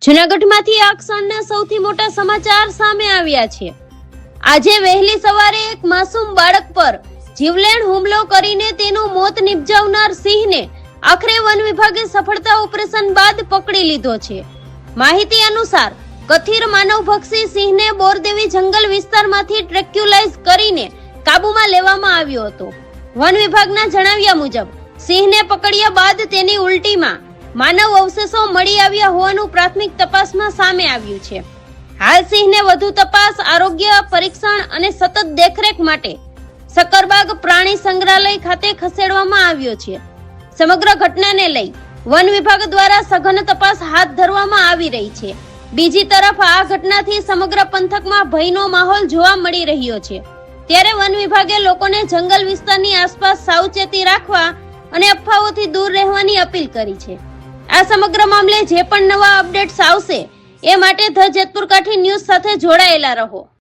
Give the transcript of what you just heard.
જૂનાગઢમાંથી આ ક્ષણના સૌથી મોટા સમાચાર સામે આવ્યા છે। આજે વહેલી સવારે એક માસૂમ બાળક પર જીવલેણ હુમલો કરીને તેનું મોત નિપજાવનાર સિંહને આખરે વન વિભાગે સફળતા ઓપરેશન બાદ પકડી લીધો છે। માહિતી અનુસાર કથિર માનવભક્ષી સિંહને બોરદેવી જંગલ વિસ્તારમાંથી ટ્રેક્યુલાઇઝ કરીને કાબૂમાં લેવામાં આવ્યો હતો। વન વિભાગના જણાવ્યા મુજબ સિંહને પકડ્યા બાદ તેની ઉલટીમાં માનવ અવશેષો મળી આવ્યા હોવાનું પ્રાથમિક તપાસમાં સામે આવ્યું છે। હાલ સિંહને વધુ તપાસ, આરોગ્ય પરીક્ષણ અને સતત દેખરેખ માટે સક્કરબાગ પ્રાણી સંગ્રહાલય ખાતે ખસેડવામાં આવ્યો છે। સમગ્ર ઘટનાને લઈ વન વિભાગ દ્વારા સઘન તપાસ હાથ ધરવામાં આવી રહી છે। બીજી તરફ આ ઘટનાથી સમગ્ર પંથકમાં ભયનો માહોલ જોવા મળી રહ્યો છે। ત્યારે વન વિભાગે લોકોને જંગલ વિસ્તારની આસપાસ સાવચેતી રાખવા અને અફવાઓથી દૂર રહેવાની અપીલ કરી છે। આ સમગ્ર મામલે જે પણ નવા અપડેટ્સ આવશે એ માટે ધ જેતપુર કાઠી ન્યૂઝ સાથે જોડાયેલા રહો।